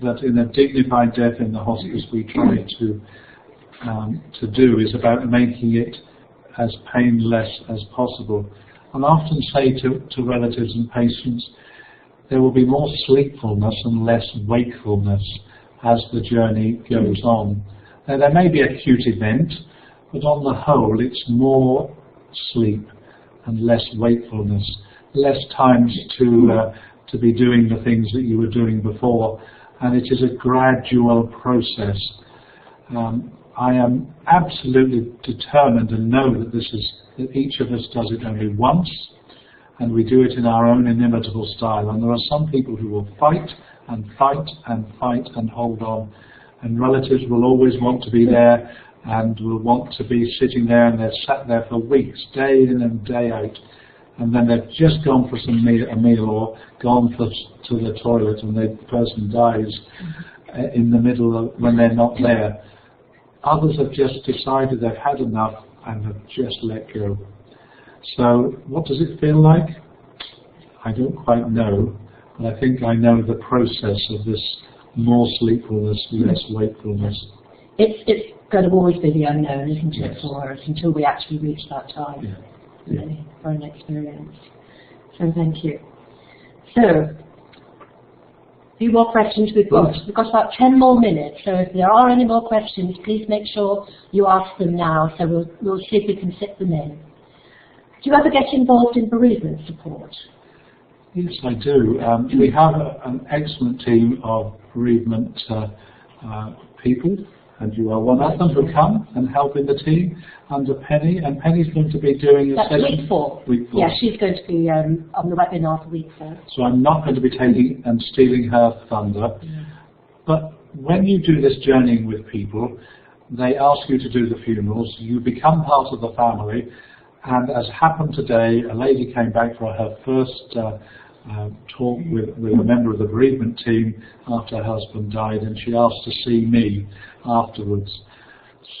that in a dignified death in the hospice we try to do, is about making it as painless as possible. And I often say to relatives and patients, there will be more sleepfulness and less wakefulness as the journey goes on. Now, there may be a acute event, but on the whole it's more sleep and less wakefulness, less times to be doing the things that you were doing before, and it is a gradual process. I am absolutely determined and know that that each of us does it only once, and we do it in our own inimitable style. And there are some people who will fight and fight and fight and hold on, and relatives will always want to be there and will want to be sitting there, and they've sat there for weeks, day in and day out, and then they've just gone for a meal or gone to the toilet, and the person dies in the middle of when they're not there. Others have just decided they've had enough and have just let go. So what does it feel like? I don't quite know, but I think I know the process of this more sleepfulness, less wakefulness. It's going to always be the unknown, isn't it, for us, until we actually reach that time, really, for an experience. So thank you. So, a few more questions we've got. We've got about 10 more minutes, so if there are any more questions, please make sure you ask them now, so we'll see if we can fit them in. Do you ever get involved in bereavement support? Yes, I do. We have an excellent team of bereavement people, and you are one of them who come and help in the team under Penny, and Penny's going to be doing a session. Week 4. Yeah, she's going to be on the webinar for week 4. So I'm not going to be taking and stealing her thunder. Yeah. But when you do this journeying with people, they ask you to do the funerals, you become part of the family, and as happened today, a lady came back for her first talk with a member of the bereavement team after her husband died, and she asked to see me afterwards.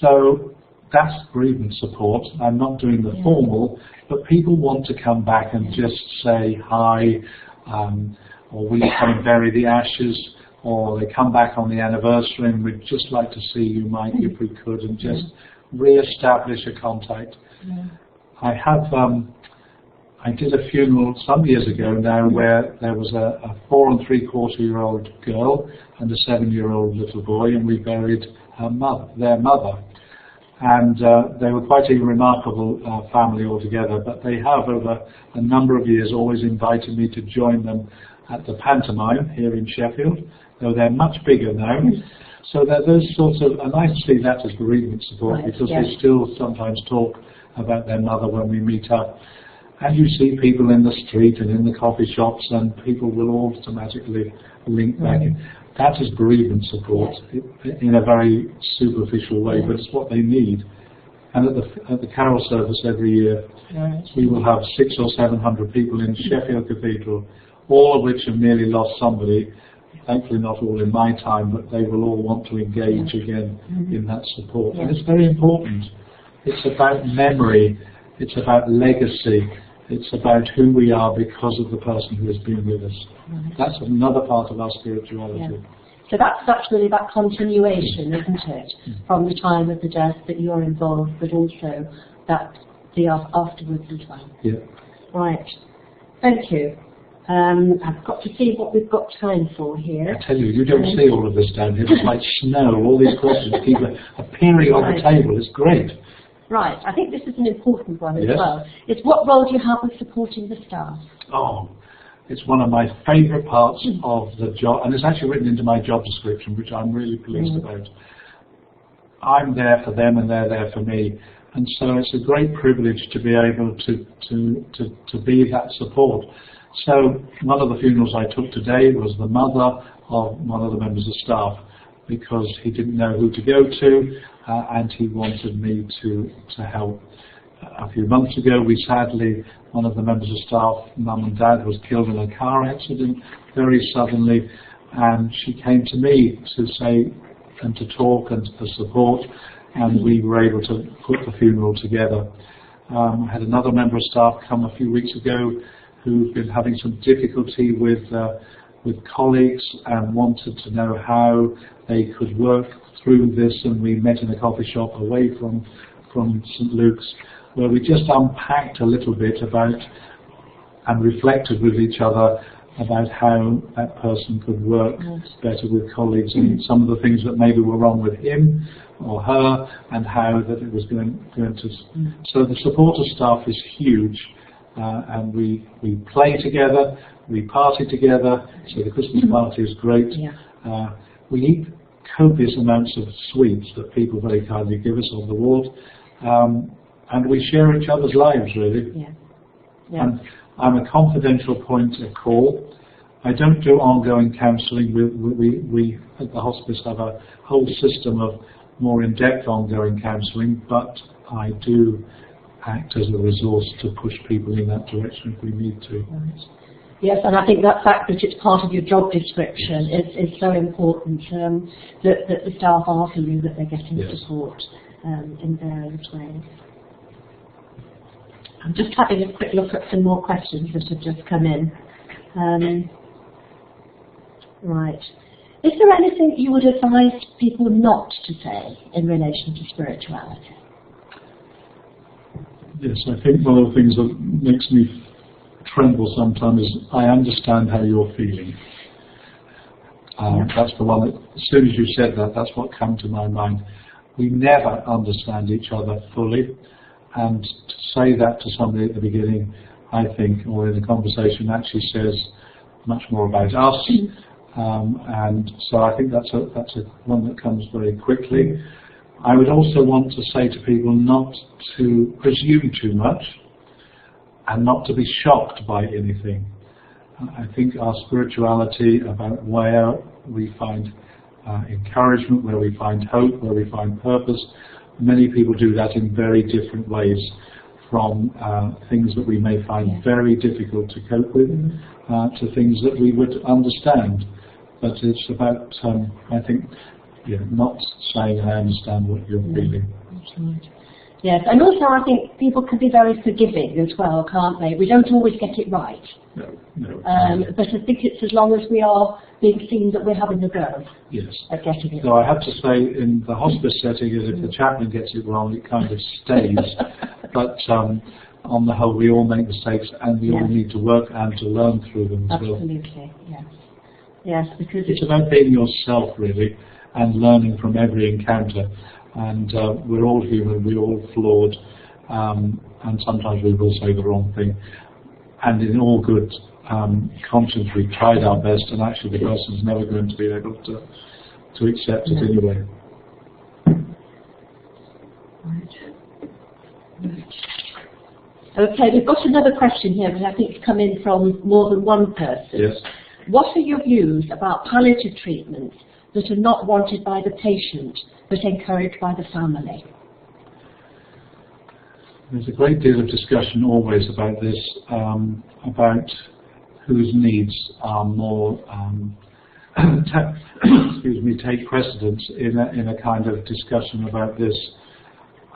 So that's bereavement support. I'm not doing the formal, but people want to come back and just say hi, or will you come and bury the ashes, or they come back on the anniversary and we'd just like to see you, Mike, if we could, and just re-establish a contact. I did a funeral some years ago now where there was a 4 3/4-year-old girl and a 7-year-old little boy, and we buried their mother. And they were quite a remarkable family altogether, but they have over a number of years always invited me to join them at the pantomime here in Sheffield, though they're much bigger now. So that those sorts of, and I see that as bereavement support, because they still sometimes talk about their mother when we meet up. And you see people in the street and in the coffee shops, and people will automatically link back in. That is bereavement support in a very superficial way, but it's what they need. And at the carol service every year, we will have 600 or 700 people in Sheffield Cathedral, all of which have nearly lost somebody. Thankfully not all in my time, but they will all want to engage again in that support. And it's very important. It's about memory, it's about legacy, it's about who we are because of the person who has been with us. That's another part of our spirituality. So that's really that continuation, isn't it, from the time of the death that you're involved, but also that the afterwards as well. Right. Thank you. I've got to see what we've got time for here. I tell you, you don't see all of this down here. It's like snow. All these questions keep appearing on the table. It's great. Right. I think this is an important one as well. It's what role do you have with supporting the staff? Oh, it's one of my favourite parts of the job, and it's actually written into my job description, which I'm really pleased about. I'm there for them and they're there for me. And so it's a great privilege to be able to be that support. So one of the funerals I took today was the mother of one of the members of staff, because he didn't know who to go to, and he wanted me to help. A few months ago, one of the members of staff, mum and dad, was killed in a car accident very suddenly, and she came to me to say and to talk and for support, and we were able to put the funeral together. I had another member of staff come a few weeks ago who've been having some difficulty with colleagues and wanted to know how they could work through this, and we met in a coffee shop away from St Luke's, where we just unpacked a little bit about and reflected with each other about how that person could work better with colleagues, and some of the things that maybe were wrong with him or her, and how that it was going to. So the support of staff is huge, and we play together, we party together. So the Christmas party is great. We eat copious amounts of sweets that people very kindly give us on the ward, and we share each other's lives, really. And I'm a confidential point of call. I don't do ongoing counselling. We at the hospice have a whole system of more in-depth ongoing counselling, but I do act as a resource to push people in that direction if we need to. Yes, and I think that fact that it's part of your job description is so important, that the staff are for you, that they're getting support in various ways. I'm just having a quick look at some more questions that have just come in. Right. Is there anything you would advise people not to say in relation to spirituality? Yes, I think one of the things that makes me tremble sometimes is I understand how you're feeling. That's the one that, as soon as you said that, that's what came to my mind. We never understand each other fully, and to say that to somebody at the beginning, I think, or in a conversation, actually says much more about us. And so I think that's a one that comes very quickly. I would also want to say to people not to presume too much and not to be shocked by anything. I think our spirituality, about where we find encouragement, where we find hope, where we find purpose, many people do that in very different ways. from things that we may find very difficult to cope with to things that we would understand. But it's about, I think, not saying I understand what you're feeling. That's right. Yes, and also I think people can be very forgiving as well, can't they? We don't always get it right. No. But I think it's as long as we are being seen that we're having a go at getting it. So I have to say, in the hospice setting, if the chaplain gets it wrong, it kind of stays. But on the whole, we all make mistakes, and we all need to work and to learn through them as well. Absolutely, yes. Yes, because it's about being yourself, really, and learning from every encounter. And we're all human, we're all flawed, and sometimes we will say the wrong thing. And in all good conscience, we've tried our best, and actually the person's never going to be able to accept it anyway. Okay, we've got another question here, but I think it's come in from more than one person. Yes. What are your views about palliative treatments that are not wanted by the patient, but encouraged by the family? There's a great deal of discussion always about this, about whose needs are more, take precedence in a kind of discussion about this.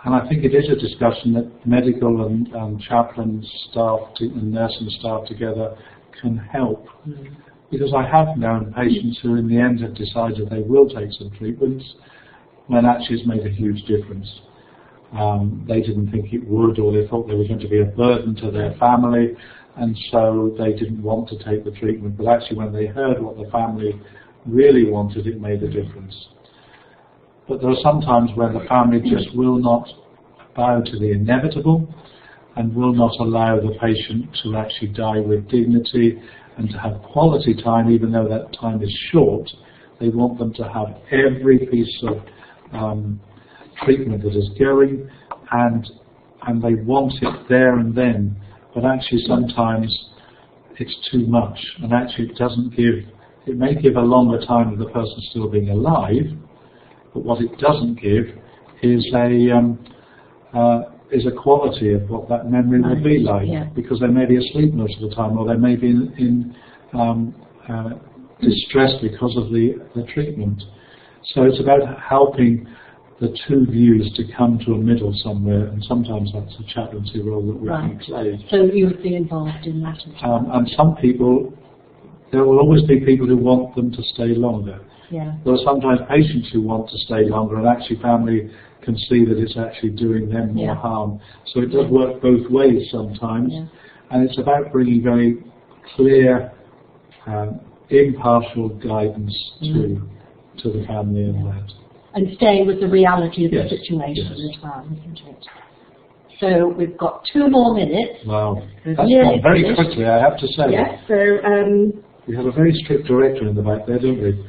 And I think it is a discussion that medical and chaplain staff and nursing staff together can help. Because I have known patients who in the end have decided they will take some treatments when actually it's made a huge difference. They didn't think it would, or they thought they were going to be a burden to their family, and so they didn't want to take the treatment. But actually when they heard what the family really wanted, it made a difference. But there are some times when the family just will not bow to the inevitable and will not allow the patient to actually die with dignity and to have quality time, even though that time is short. They want them to have every piece of treatment that is going, and they want it there and then. But actually sometimes it's too much, and actually it may give a longer time of the person still being alive, but what it doesn't give is a quality of what that memory will be like, because they may be asleep most of the time, or they may be in distress because of the treatment. So it's about helping the two views to come to a middle somewhere, and sometimes that's a chaplaincy role that we can play. So you would be involved in that as well. And some people, there will always be people who want them to stay longer. There are sometimes patients who want to stay longer, and actually family can see that it's actually doing them more harm. So it does work both ways sometimes, and it's about bringing very clear, impartial guidance to the family in that. And staying with the reality of the situation as well, isn't it? So we've got 2 more minutes. Wow, that's gone very quickly, I have to say. Yes, so we have a very strict director in the back there, don't we?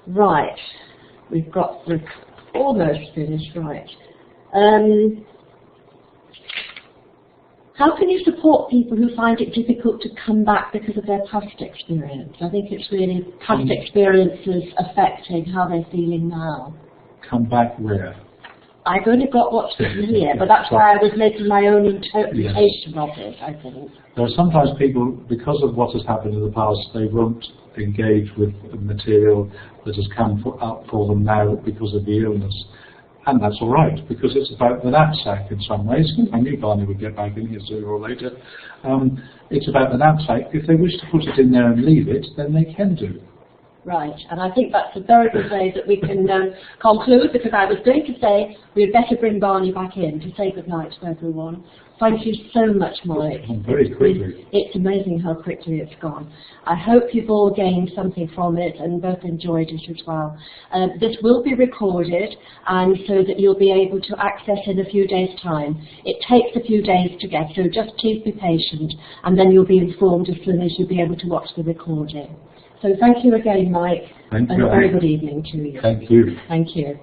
Right, we're almost finished, right. How can you support people who find it difficult to come back because of their past experience? I think it's really past experiences affecting how they're feeling now. Come back where? I've only got what's written here, but that's why I was making my own interpretation of it, I think. There are sometimes people, because of what has happened in the past, they won't engage with material that has come up for them now because of the illness. And that's all right, because it's about the knapsack in some ways. I knew Barney would get back in here sooner or later. It's about the knapsack. If they wish to put it in there and leave it, then they can do. Right, and I think that's a very good way that we can conclude, because I was going to say we'd better bring Barney back in to say goodnight to everyone. Thank you so much, Mike. Very quickly. It's amazing how quickly it's gone. I hope you've all gained something from it and both enjoyed it as well. This will be recorded, and so that you'll be able to access in a few days' time. It takes a few days to get, so just please be patient, and then you'll be informed as soon as you'll be able to watch the recording. So thank you again, Mike, Thank you. and a very good evening to you. Thank you. Thank you.